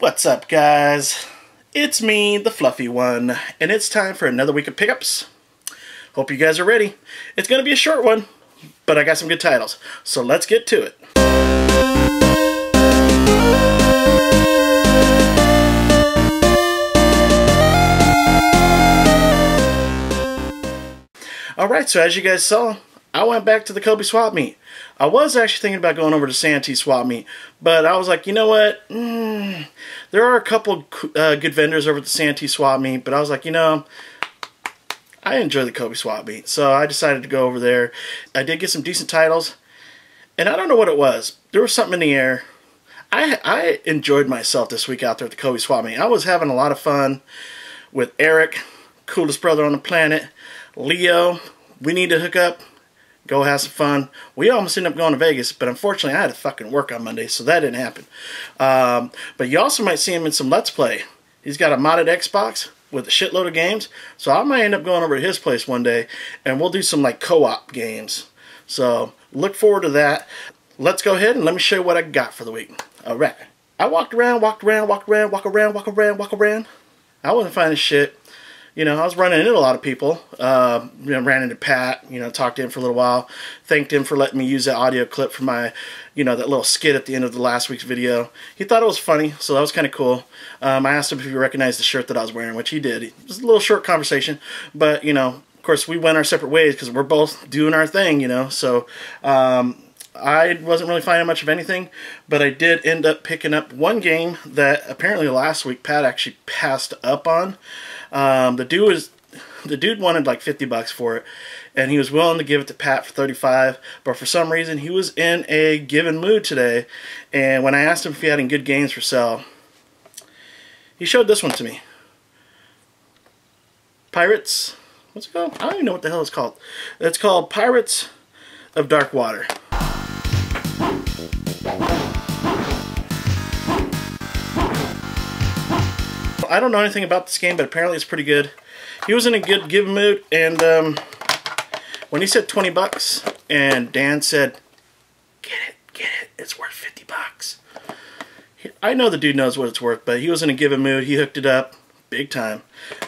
What's up, guys? It's me, the fluffy one, and it's time for another week of pickups. Hope you guys are ready. It's going to be a short one, but I got some good titles, so let's get to it. Alright, so as you guys saw, I went back to the Kobe swap meet. I was actually thinking about going over to Santee swap meet, but I was like, you know what? There are a couple good vendors over at the Santee swap meet, but I was like, you know, I enjoy the Kobe swap meet, so I decided to go over there. I did get some decent titles, and I don't know what it was. There was something in the air. I enjoyed myself this week out there at the Kobe swap meet. I was having a lot of fun with Eric, coolest brother on the planet, Leo. We need to hook up, go have some fun. We almost ended up going to Vegas, but unfortunately I had to fucking work on Monday, so that didn't happen. But you also might see him in some Let's Play. He's got a modded Xbox with a shitload of games, so I might end up going over to his place one day, and we'll do some like co-op games. So look forward to that. Let's go ahead and let me show you what I got for the week. Alright. I walked around. I wasn't finding shit. You know, I was running into a lot of people. Ran into Pat, talked to him for a little while. Thanked him for letting me use that audio clip for my, that little skit at the end of the last week's video. He thought it was funny, so that was kind of cool. I asked him if he recognized the shirt that I was wearing, which he did. It was a little short conversation, but, of course, we went our separate ways because we're both doing our thing, So, I wasn't really finding much of anything, but I did end up picking up one game that apparently last week Pat actually passed up on. The dude wanted like $50 for it, and he was willing to give it to Pat for $35, but for some reason he was in a giving mood today, and when I asked him if he had any good games for sale, he showed this one to me. Pirates, what's it called? I don't even know what the hell it's called. It's called Pirates of Dark Water. I don't know anything about this game, but apparently it's pretty good. He was in a good give mood, and when he said $20, and Dan said, get it, it's worth $50. I know the dude knows what it's worth, but he was in a give mood. He hooked it up big time.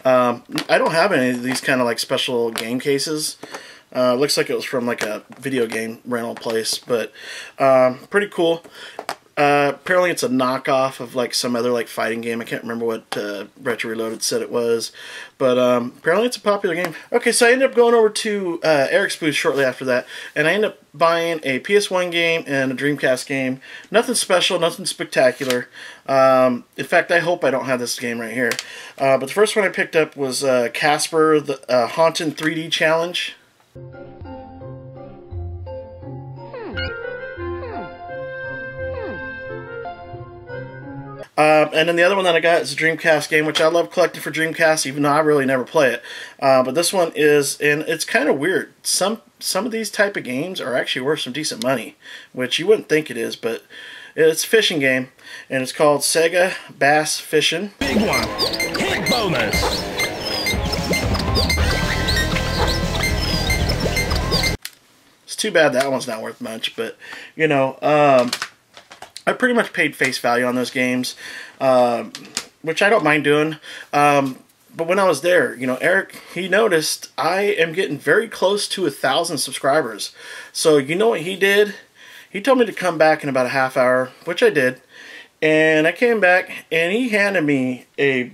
I don't have any of these kind of like special game cases. Looks like it was from like a video game rental place, but pretty cool. Apparently it's a knockoff of like some other like fighting game. I can't remember what Retro Reloaded said it was, but apparently it's a popular game. Okay, so I ended up going over to Eric's booth shortly after that, and I ended up buying a PS1 game and a Dreamcast game. Nothing special, nothing spectacular. In fact, I hope I don't have this game right here. But the first one I picked up was Casper, the Haunted 3D Challenge. And then the other one that I got is a Dreamcast game, which I love collecting for Dreamcast, even though I really never play it. But this one is, and it's kind of weird. Some of these type of games are actually worth some decent money, which you wouldn't think it is, but it's a fishing game, and it's called Sega Bass Fishing. Big one, hit bonus. It's too bad that one's not worth much, but I pretty much paid face value on those games, which I don't mind doing. But when I was there, Eric, he noticed I am getting very close to 1,000 subscribers. So you know what he did? He told me to come back in about a half hour, which I did. And I came back, and he handed me a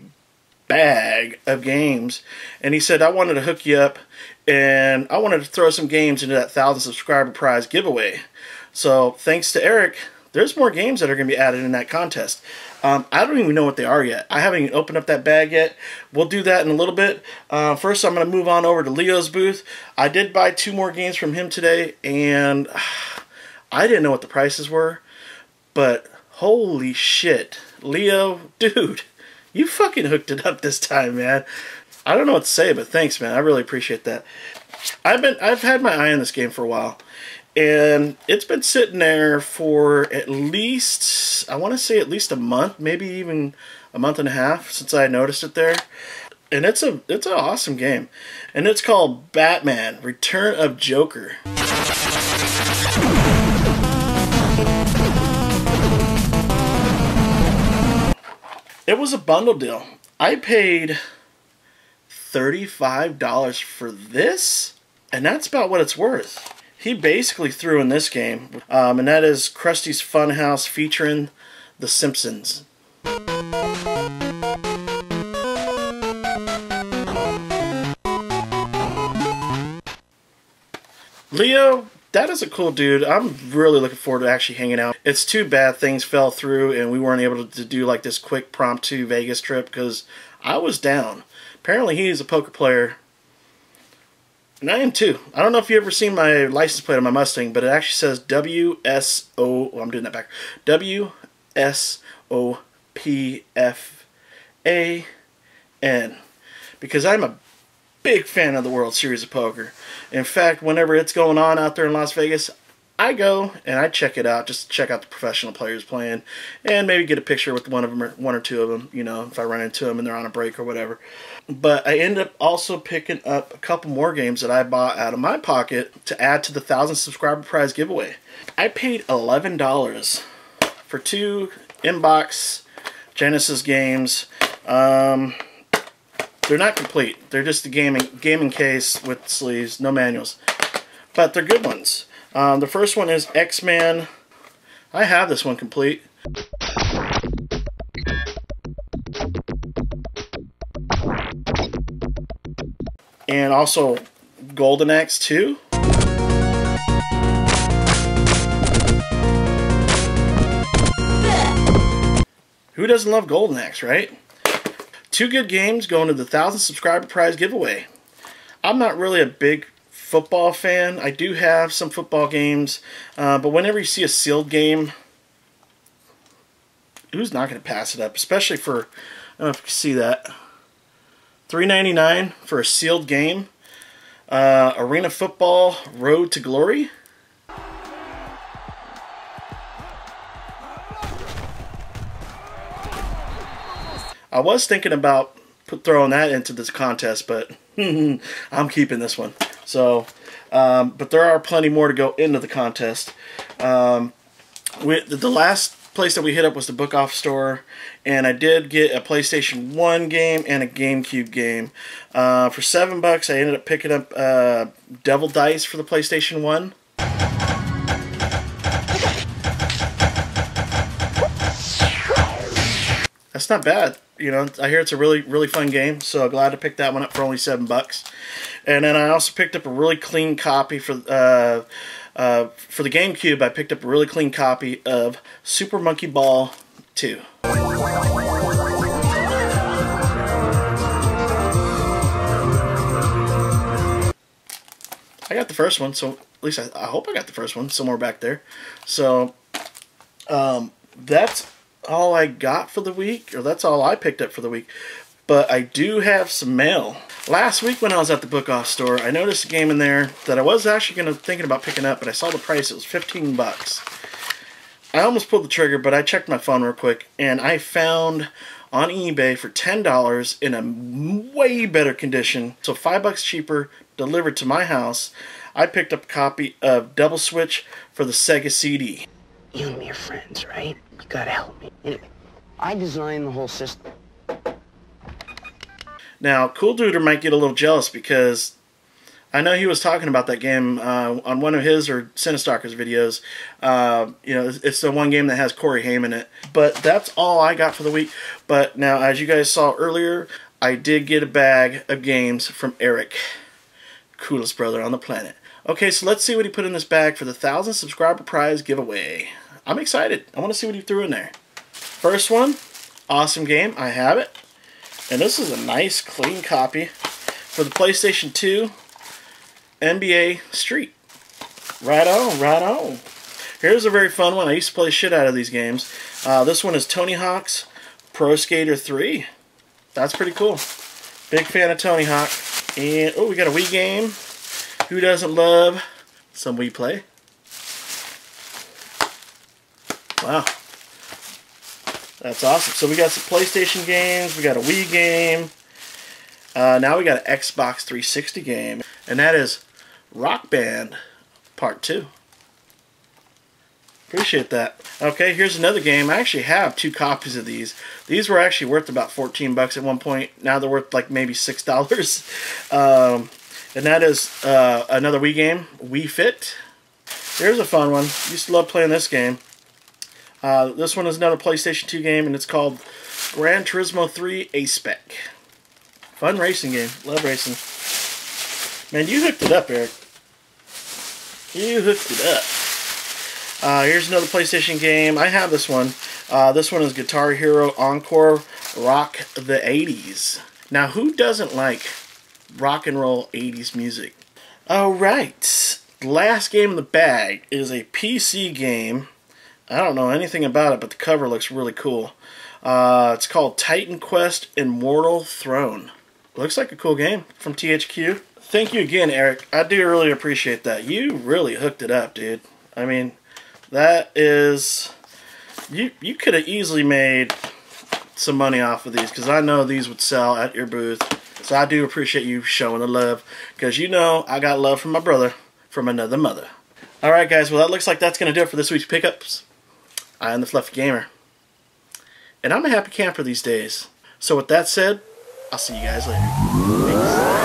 bag of games. And he said, I wanted to hook you up, and I wanted to throw some games into that 1,000 subscriber prize giveaway. So thanks to Eric, there's more games that are going to be added in that contest. I don't even know what they are yet. I haven't even opened up that bag yet. We'll do that in a little bit. First, I'm going to move on over to Leo's booth. I did buy 2 more games from him today, and I didn't know what the prices were, but holy shit. Leo, dude, you fucking hooked it up this time, man. I don't know what to say, but thanks, man. I really appreciate that. I've had my eye on this game for a while. And it's been sitting there for at least, I want to say at least a month, maybe even a month and a half since I noticed it there. And it's an awesome game. And it's called Batman: Return of Joker. It was a bundle deal. I paid $35 for this, and that's about what it's worth. He basically threw in this game, and that is Krusty's Funhouse featuring the Simpsons. Leo, that is a cool dude. I'm really looking forward to actually hanging out. It's too bad things fell through and we weren't able to do like this quick promptu Vegas trip because I was down. Apparently he's a poker player. And I am too. I don't know if you've ever seen my license plate on my Mustang, but it actually says WSO. Well, I'm doing that back. WSOPFAN. Because I'm a big fan of the World Series of Poker. In fact, whenever it's going on out there in Las Vegas, I go and I check it out, just to check out the professional players playing, and maybe get a picture with one of them or one or two of them, you know, if I run into them and they're on a break or whatever. But I ended up also picking up a couple more games that I bought out of my pocket to add to the 1,000 subscriber prize giveaway. I paid $11 for 2 inbox Genesis games. They're not complete. They're just a gaming case with sleeves, no manuals. But they're good ones. The first one is X-Men. I have this one complete. And also Golden Axe 2. Who doesn't love Golden Axe, right? 2 good games going to the 1,000 subscriber prize giveaway. I'm not really a big football fan. I do have some football games, but whenever you see a sealed game, who's not going to pass it up? Especially for, I don't know if you can see that, $3.99 for a sealed game. Arena Football Road to Glory. I was thinking about throwing that into this contest, but I'm keeping this one. So, but there are plenty more to go into the contest. The last place that we hit up was the Book Off store, and I did get a PlayStation 1 game and a GameCube game. For $7, I ended up picking up Devil Dice for the PlayStation 1. That's not bad. You know, I hear it's a really fun game, so glad to pick that one up for only $7. And then I also picked up a really clean copy for the GameCube. I picked up a really clean copy of Super Monkey Ball 2. I got the first one, so at least I hope I got the first one somewhere back there. So that's all I got for the week, or that's all I picked up for the week. But I do have some mail. Last week when I was at the Book Off store, I noticed a game in there that I was actually thinking about picking up, but I saw the price. It was $15. I almost pulled the trigger, but I checked my phone real quick, and I found on eBay for $10 in a way better condition, so $5 cheaper, delivered to my house. I picked up a copy of Double Switch for the Sega CD. You and me are friends, right? You gotta help me. Anyway, I designed the whole system. Now, Cool Duder might get a little jealous because I know he was talking about that game on one of his or Sinistalker's videos. You know, it's the one game that has Corey Haim in it. But that's all I got for the week. But now, as you guys saw earlier, I did get a bag of games from Eric, coolest brother on the planet. Okay, so let's see what he put in this bag for the 1,000 subscriber prize giveaway. I'm excited. I want to see what he threw in there. First one, awesome game. I have it. And this is a nice, clean copy for the PlayStation 2 NBA Street. Right on, right on. Here's a very fun one. I used to play the shit out of these games. This one is Tony Hawk's Pro Skater 3. That's pretty cool. Big fan of Tony Hawk. And, oh, we got a Wii game. Who doesn't love some Wii play? Wow. That's awesome. So we got some PlayStation games. We got a Wii game. Now we got an Xbox 360 game. And that is Rock Band Part 2. Appreciate that. Okay, here's another game. I actually have 2 copies of these. These were actually worth about 14 bucks at one point. Now they're worth like maybe $6. And that is another Wii game, Wii Fit. Here's a fun one. Used to love playing this game. This one is another PlayStation 2 game, and it's called Gran Turismo 3 A-Spec. Fun racing game. Love racing. Man, you hooked it up, Eric. You hooked it up. Here's another PlayStation game. I have this one. This one is Guitar Hero Encore Rock the 80s. Now, who doesn't like rock and roll 80s music? Alright. Last game in the bag is a PC game. I don't know anything about it, but the cover looks really cool. It's called Titan Quest Immortal Throne. Looks like a cool game from THQ. Thank you again, Eric. I do really appreciate that. You really hooked it up, dude. I mean, that is... You could have easily made some money off of these, because I know these would sell at your booth. So I do appreciate you showing the love, because you know I got love from my brother from another mother. Alright guys, well that looks like that's going to do it for this week's pickups. I am the Fluffy Gamer. And I'm a happy camper these days. So with that said, I'll see you guys later. Peace.